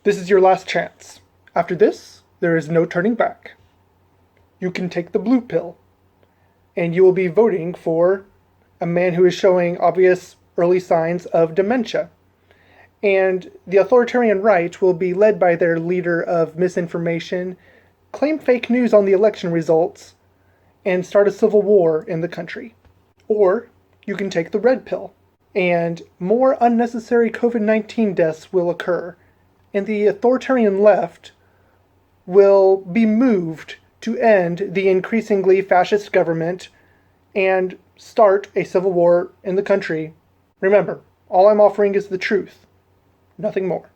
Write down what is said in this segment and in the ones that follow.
This is your last chance. After this, there is no turning back. You can take the blue pill, and you will be voting for a man who is showing obvious early signs of dementia. And the authoritarian right will be led by their leader of misinformation, claim fake news on the election results, and start a civil war in the country. Or you can take the red pill, and more unnecessary COVID-19 deaths will occur, and the authoritarian left will be moved to end the increasingly fascist government and start a civil war in the country. Remember, all I'm offering is the truth, nothing more.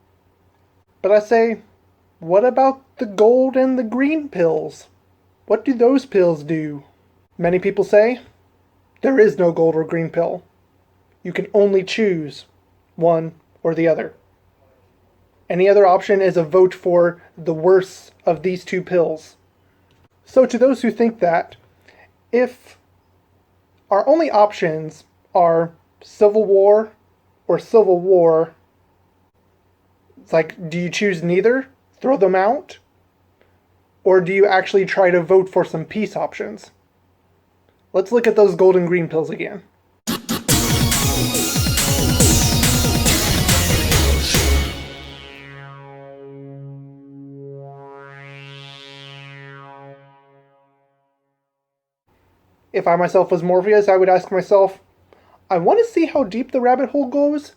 But I say, what about the gold and the green pills? What do those pills do? Many people say, there is no gold or green pill. You can only choose one or the other. Any other option is a vote for the worst of these two pills. So to those who think that, if our only options are civil war or civil war, it's like, do you choose neither? Throw them out? Or do you actually try to vote for some peace options? Let's look at those gold and green pills again. If I myself was Morpheus, I would ask myself, I want to see how deep the rabbit hole goes,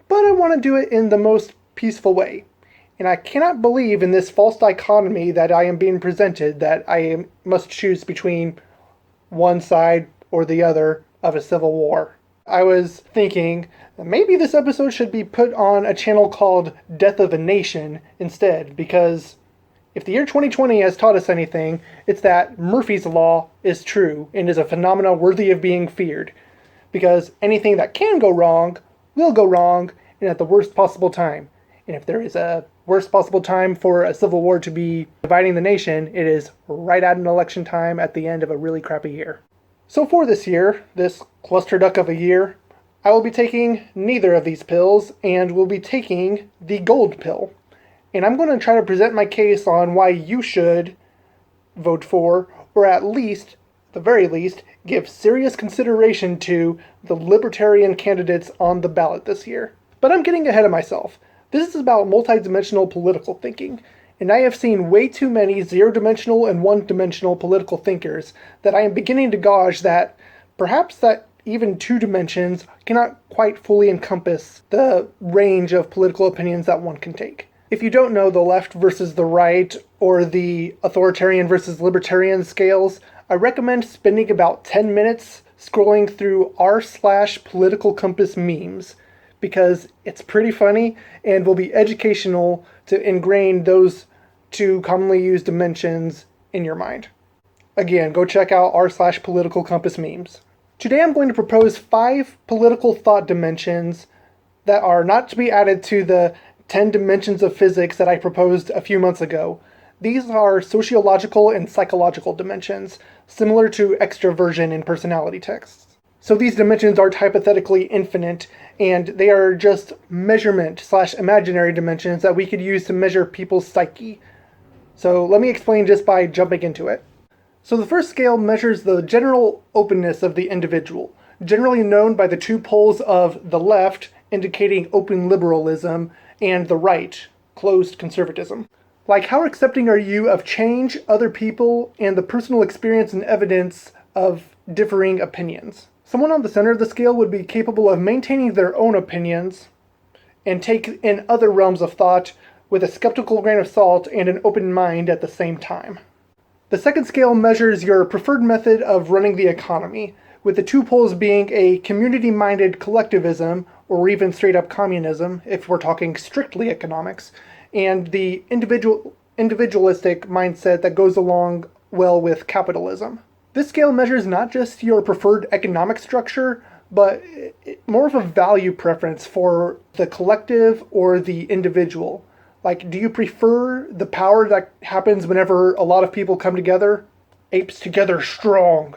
but I want to do it in the most peaceful way. And I cannot believe in this false dichotomy that I am being presented, that I must choose between one side or the other of a civil war. I was thinking that maybe this episode should be put on a channel called Death of a Nation instead, because if the year 2020 has taught us anything, it's that Murphy's Law is true and is a phenomenon worthy of being feared. Because anything that can go wrong will go wrong, and at the worst possible time. And if there is a worst possible time for a civil war to be dividing the nation, it is right at an election time at the end of a really crappy year. So for this year, this clusterduck of a year, I will be taking neither of these pills, and will be taking the gold pill. And I'm going to try to present my case on why you should vote for, or at least, the very least, give serious consideration to the libertarian candidates on the ballot this year. But I'm getting ahead of myself. This is about multidimensional political thinking, and I have seen way too many zero-dimensional and one-dimensional political thinkers that I am beginning to gauge that perhaps that even two dimensions cannot quite fully encompass the range of political opinions that one can take. If you don't know the left versus the right, or the authoritarian versus libertarian scales, I recommend spending about 10 minutes scrolling through r/political compass memes, because it's pretty funny and will be educational to ingrain those two commonly used dimensions in your mind. Again, go check out r/political compass memes. Today I'm going to propose 5 political thought dimensions that are not to be added to the 10 dimensions of physics that I proposed a few months ago. These are sociological and psychological dimensions, similar to extroversion in personality tests. So these dimensions are hypothetically infinite, and they are just measurement/imaginary dimensions that we could use to measure people's psyche. So let me explain just by jumping into it. So the first scale measures the general openness of the individual, generally known by the two poles of the left, indicating open liberalism, and the right, closed conservatism. Like, how accepting are you of change, other people, and the personal experience and evidence of differing opinions? Someone on the center of the scale would be capable of maintaining their own opinions and take in other realms of thought with a skeptical grain of salt and an open mind at the same time. The second scale measures your preferred method of running the economy, with the two poles being a community-minded collectivism, or even straight-up communism, if we're talking strictly economics, and the individualistic mindset that goes along well with capitalism. This scale measures not just your preferred economic structure, but more of a value preference for the collective or the individual. Like, do you prefer the power that happens whenever a lot of people come together? Apes together strong.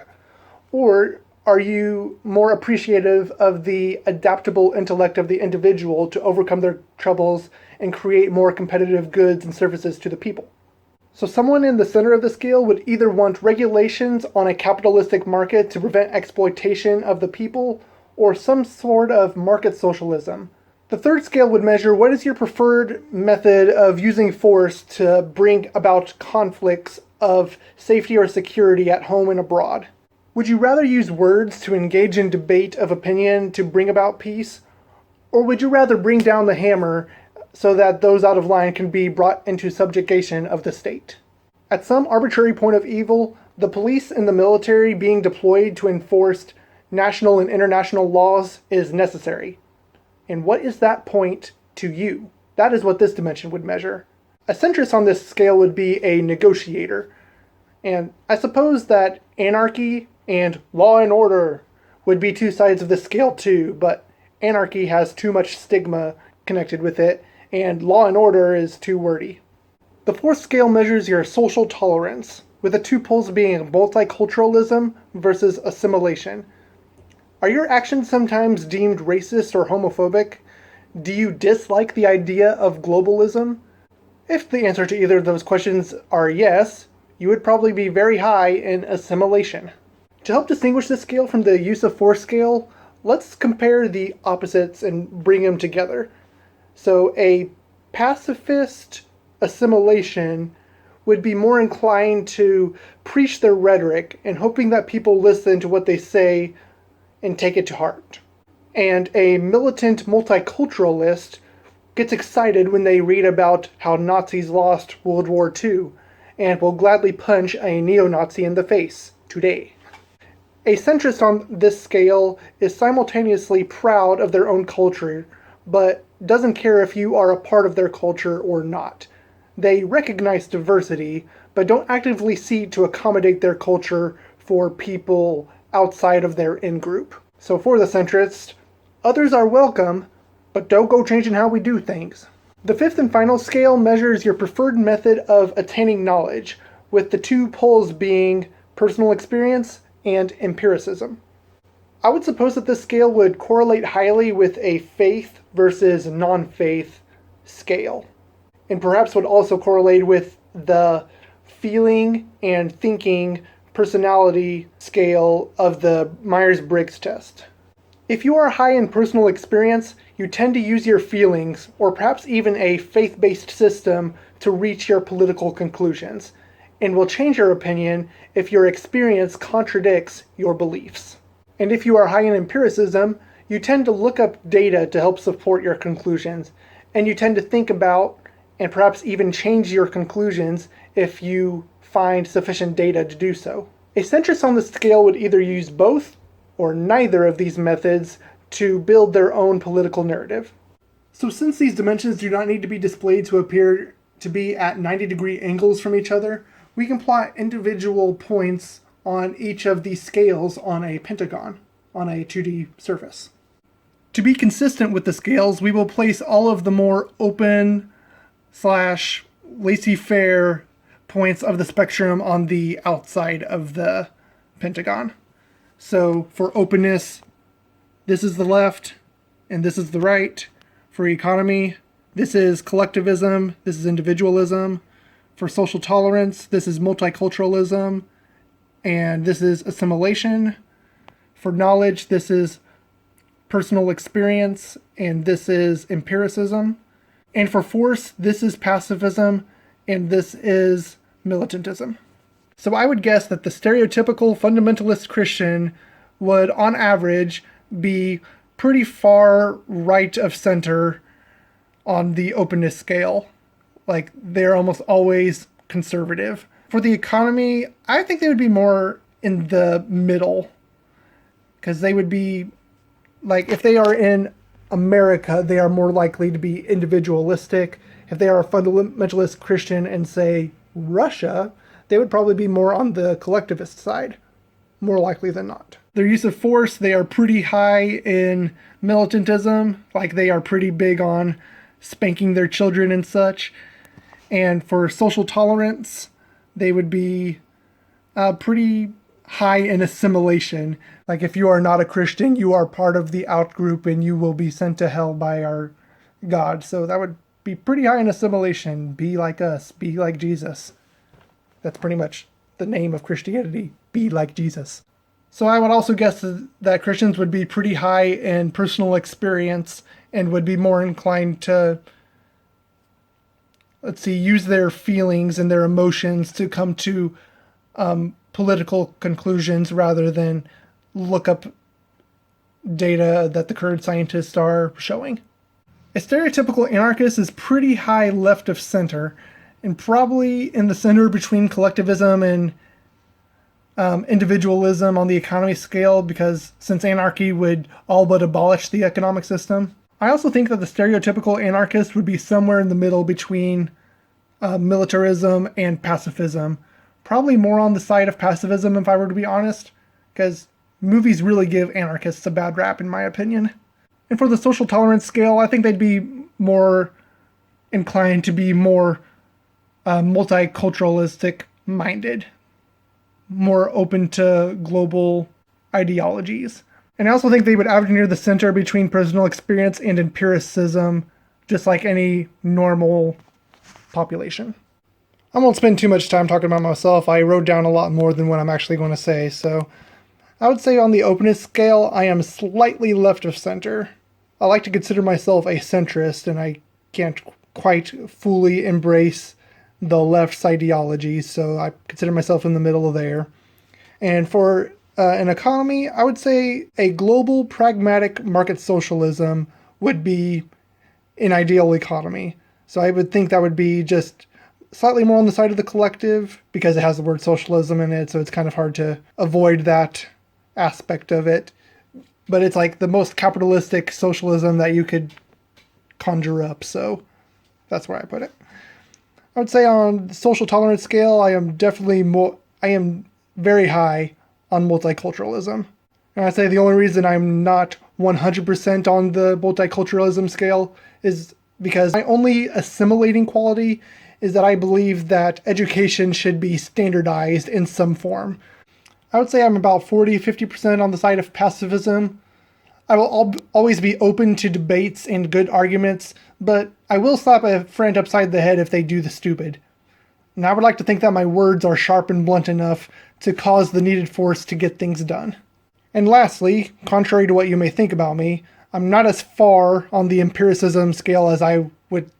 Or are you more appreciative of the adaptable intellect of the individual to overcome their troubles and create more competitive goods and services to the people. So someone in the center of the scale would either want regulations on a capitalistic market to prevent exploitation of the people, or some sort of market socialism. The third scale would measure what is your preferred method of using force to bring about conflicts of safety or security at home and abroad. Would you rather use words to engage in debate of opinion to bring about peace? Or would you rather bring down the hammer so that those out of line can be brought into subjugation of the state? At some arbitrary point of evil, the police and the military being deployed to enforce national and international laws is necessary. And what is that point to you? That is what this dimension would measure. A centrist on this scale would be a negotiator. And I suppose that anarchy and law and order would be two sides of the scale too, but anarchy has too much stigma connected with it, and law and order is too wordy. The fourth scale measures your social tolerance, with the two poles being multiculturalism versus assimilation. Are your actions sometimes deemed racist or homophobic? Do you dislike the idea of globalism? If the answer to either of those questions are yes, you would probably be very high in assimilation. To help distinguish this scale from the use of force scale, let's compare the opposites and bring them together. So a pacifist assimilation would be more inclined to preach their rhetoric and hoping that people listen to what they say and take it to heart. And a militant multiculturalist gets excited when they read about how Nazis lost World War II and will gladly punch a neo-Nazi in the face today. A centrist on this scale is simultaneously proud of their own culture, but doesn't care if you are a part of their culture or not. They recognize diversity, but don't actively seek to accommodate their culture for people outside of their in-group. So for the centrist, others are welcome, but don't go changing how we do things. The fifth and final scale measures your preferred method of attaining knowledge, with the two poles being personal experience and empiricism. I would suppose that this scale would correlate highly with a faith versus non-faith scale, and perhaps would also correlate with the feeling and thinking personality scale of the Myers-Briggs test. If you are high in personal experience, you tend to use your feelings, or perhaps even a faith-based system, to reach your political conclusions, and will change your opinion if your experience contradicts your beliefs. And if you are high in empiricism, you tend to look up data to help support your conclusions, and you tend to think about and perhaps even change your conclusions if you find sufficient data to do so. A centrist on the scale would either use both or neither of these methods to build their own political narrative. So since these dimensions do not need to be displayed to appear to be at 90-degree angles from each other, we can plot individual points on each of these scales on a pentagon, on a 2D surface. To be consistent with the scales, we will place all of the more open / laissez-faire points of the spectrum on the outside of the pentagon. So for openness, this is the left and this is the right. For economy, this is collectivism, this is individualism. For social tolerance, this is multiculturalism, and this is assimilation. For knowledge, this is personal experience, and this is empiricism. And for force, this is pacifism, and this is militantism. So I would guess that the stereotypical fundamentalist Christian would, on average, be pretty far right of center on the openness scale. Like, they're almost always conservative. For the economy, I think they would be more in the middle. Because they would be, like, if they are in America, they are more likely to be individualistic. If they are a fundamentalist Christian in, say, Russia, they would probably be more on the collectivist side, more likely than not. Their use of force, they are pretty high in militantism, like they are pretty big on spanking their children and such. And for social tolerance, they would be pretty high in assimilation. Like if you are not a Christian, you are part of the out group and you will be sent to hell by our God. So that would be pretty high in assimilation, be like us, be like Jesus. That's pretty much the name of Christianity, be like Jesus. So I would also guess that Christians would be pretty high in personal experience and would be more inclined to, use their feelings and their emotions to come to political conclusions rather than look up data that the current scientists are showing. A stereotypical anarchist is pretty high left of center and probably in the center between collectivism and individualism on the economy scale, because since anarchy would all but abolish the economic system. I also think that the stereotypical anarchist would be somewhere in the middle between militarism and pacifism. Probably more on the side of pacifism if I were to be honest, because movies really give anarchists a bad rap in my opinion. And for the social tolerance scale, I think they'd be more inclined to be more multiculturalistic minded, more open to global ideologies. And I also think they would average near the center between personal experience and empiricism, just like any normal population. I won't spend too much time talking about myself. I wrote down a lot more than what I'm actually going to say, so I would say on the openness scale, I am slightly left of center. I like to consider myself a centrist, and I can't quite fully embrace the left's ideology, so I consider myself in the middle of there. And for an economy, I would say a global pragmatic market socialism would be an ideal economy. So I would think that would be just slightly more on the side of the collective because it has the word socialism in it, so it's kind of hard to avoid that aspect of it. But it's like the most capitalistic socialism that you could conjure up, so that's where I put it. I would say on the social tolerance scale, I am very high on multiculturalism. And I'd say the only reason I'm not 100% on the multiculturalism scale is because my only assimilating quality is that I believe that education should be standardized in some form. I would say I'm about 40-50% on the side of pacifism. I will always be open to debates and good arguments, but I will slap a friend upside the head if they do the stupid. And I would like to think that my words are sharp and blunt enough to cause the needed force to get things done. And lastly, contrary to what you may think about me, I'm not as far on the empiricism scale as I would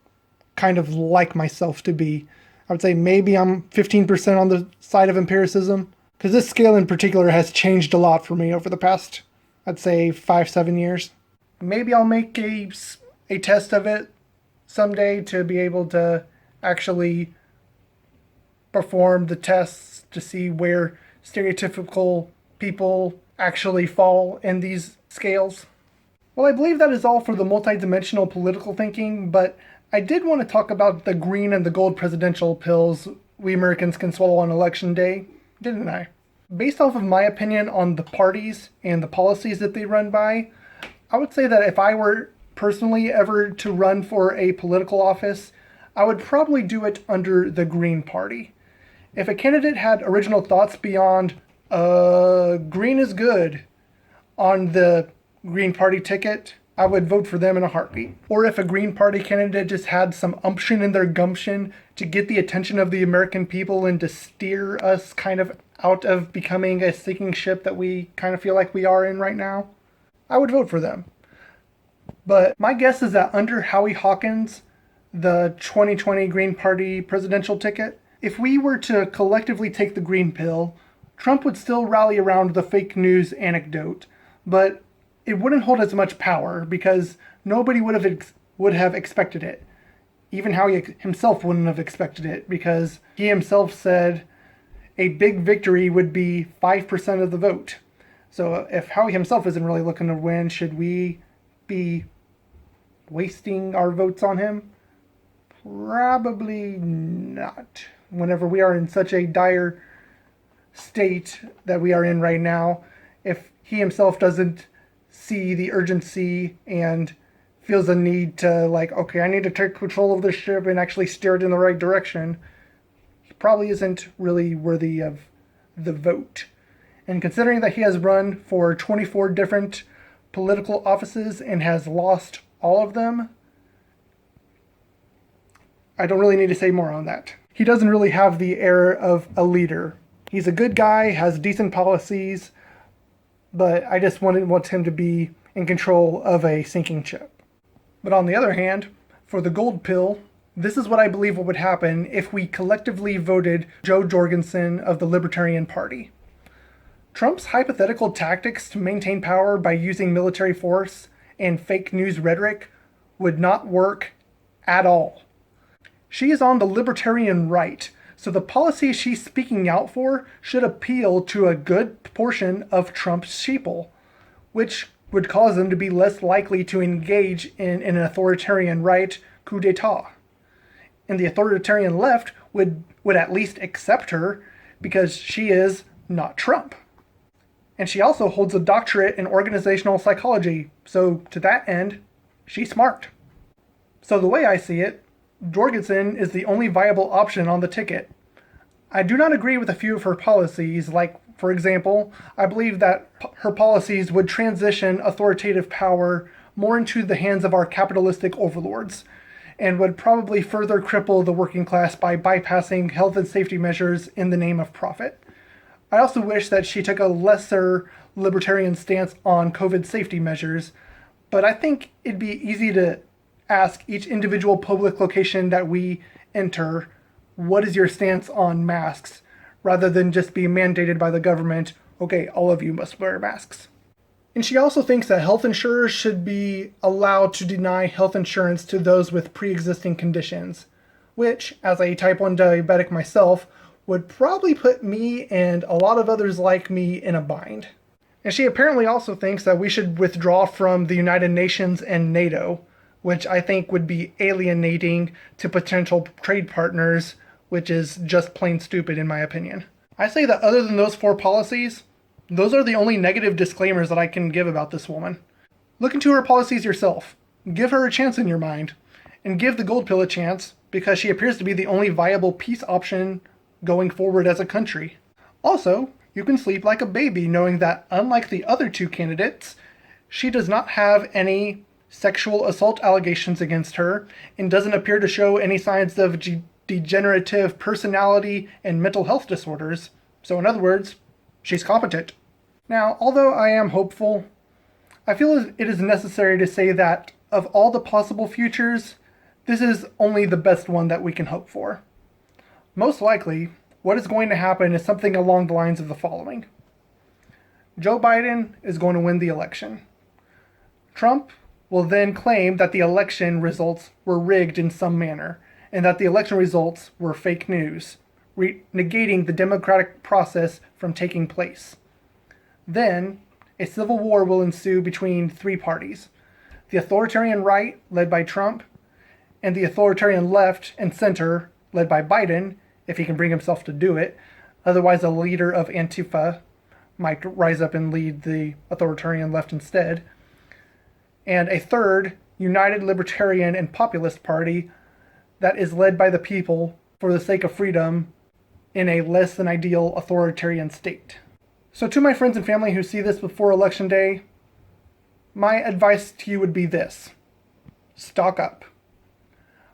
kind of like myself to be. I would say maybe I'm 15% on the side of empiricism, because this scale in particular has changed a lot for me over the past, I'd say 5-7 years. Maybe I'll make a test of it someday to be able to actually perform the tests to see where stereotypical people actually fall in these scales. Well, I believe that is all for the multidimensional political thinking, but I did want to talk about the green and the gold presidential pills we Americans can swallow on election day, didn't I? Based off of my opinion on the parties and the policies that they run by, I would say that if I were personally ever to run for a political office, I would probably do it under the Green Party. If a candidate had original thoughts beyond, green is good on the Green Party ticket, I would vote for them in a heartbeat. Or if a Green Party candidate just had some umption in their gumption to get the attention of the American people and to steer us kind of out of becoming a sinking ship that we kind of feel like we are in right now, I would vote for them. But my guess is that under Howie Hawkins, the 2020 Green Party presidential ticket, if we were to collectively take the green pill, Trump would still rally around the fake news anecdote, but it wouldn't hold as much power because nobody would have expected it. Even Howie himself wouldn't have expected it because he himself said a big victory would be 5% of the vote. So if Howie himself isn't really looking to win, should we be wasting our votes on him? Probably not. Whenever we are in such a dire state that we are in right now, if he himself doesn't see the urgency and feels a need to okay, I need to take control of this ship and actually steer it in the right direction, he probably isn't really worthy of the vote. And considering that he has run for 24 different political offices and has lost all of them, I don't really need to say more on that. He doesn't really have the air of a leader. He's a good guy, has decent policies, but I just want him to be in control of a sinking ship. But on the other hand, for the gold pill, this is what I believe would happen if we collectively voted Jo Jorgensen of the Libertarian Party. Trump's hypothetical tactics to maintain power by using military force and fake news rhetoric would not work at all. She is on the libertarian right, so the policies she's speaking out for should appeal to a good portion of Trump's sheeple, which would cause them to be less likely to engage in an authoritarian right coup d'etat. And the authoritarian left would at least accept her because she is not Trump. And she also holds a doctorate in organizational psychology, so to that end, she's smart. So the way I see it, Jorgensen is the only viable option on the ticket. I do not agree with a few of her policies, like, for example, I believe that her policies would transition authoritative power more into the hands of our capitalistic overlords, and would probably further cripple the working class by bypassing health and safety measures in the name of profit. I also wish that she took a lesser libertarian stance on COVID safety measures, but I think it'd be easy to ask each individual public location that we enter, what is your stance on masks, rather than just be mandated by the government, okay, all of you must wear masks. And she also thinks that health insurers should be allowed to deny health insurance to those with pre-existing conditions, which, as a type 1 diabetic myself, would probably put me and a lot of others like me in a bind. And she apparently also thinks that we should withdraw from the United Nations and NATO, which I think would be alienating to potential trade partners, which is just plain stupid in my opinion. I say that other than those 4 policies, those are the only negative disclaimers that I can give about this woman. Look into her policies yourself. Give her a chance in your mind. And give the gold pill a chance, because she appears to be the only viable peace option going forward as a country. Also, you can sleep like a baby knowing that, unlike the other 2 candidates, she does not have any sexual assault allegations against her and doesn't appear to show any signs of degenerative personality and mental health disorders. So in other words, she's competent. Now, although I am hopeful, I feel it is necessary to say that of all the possible futures, this is only the best one that we can hope for. Most likely, what is going to happen is something along the lines of the following. Joe Biden is going to win the election. Trump will then claim that the election results were rigged in some manner, and that the election results were fake news, negating the democratic process from taking place. Then, a civil war will ensue between 3 parties: the authoritarian right, led by Trump, and the authoritarian left and center, led by Biden, if he can bring himself to do it. Otherwise, a leader of Antifa might rise up and lead the authoritarian left instead. And a third, united libertarian and populist party that is led by the people for the sake of freedom in a less than ideal authoritarian state. So to my friends and family who see this before Election Day, my advice to you would be this: stock up.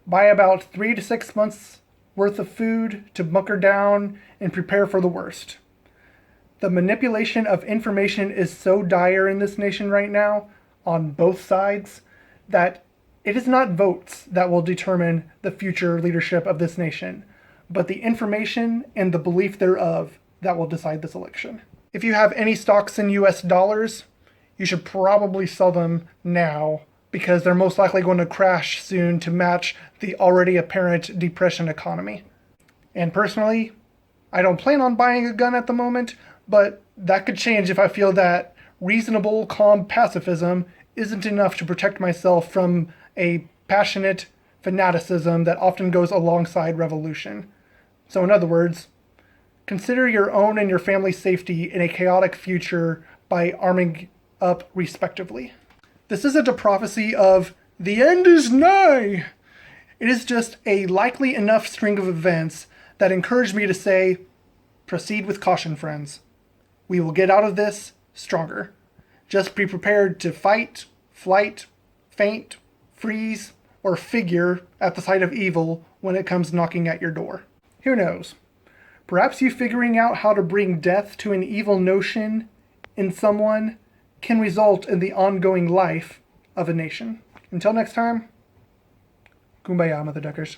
Buy about 3 to 6 months worth of food to bunker down and prepare for the worst. The manipulation of information is so dire in this nation right now, on both sides, that it is not votes that will determine the future leadership of this nation, but the information and the belief thereof that will decide this election. If you have any stocks in US dollars, you should probably sell them now, because they're most likely going to crash soon to match the already apparent depression economy. And personally, I don't plan on buying a gun at the moment, but that could change if I feel that reasonable, calm pacifism isn't enough to protect myself from a passionate fanaticism that often goes alongside revolution. So in other words, consider your own and your family's safety in a chaotic future by arming up respectively. This isn't a prophecy of the end is nigh. It is just a likely enough string of events that encourage me to say, proceed with caution, friends. We will get out of this stronger. Just be prepared to fight, flight, faint, freeze, or figure at the sight of evil when it comes knocking at your door. Who knows? Perhaps you figuring out how to bring death to an evil notion in someone can result in the ongoing life of a nation. Until next time, kumbaya, mother duckers.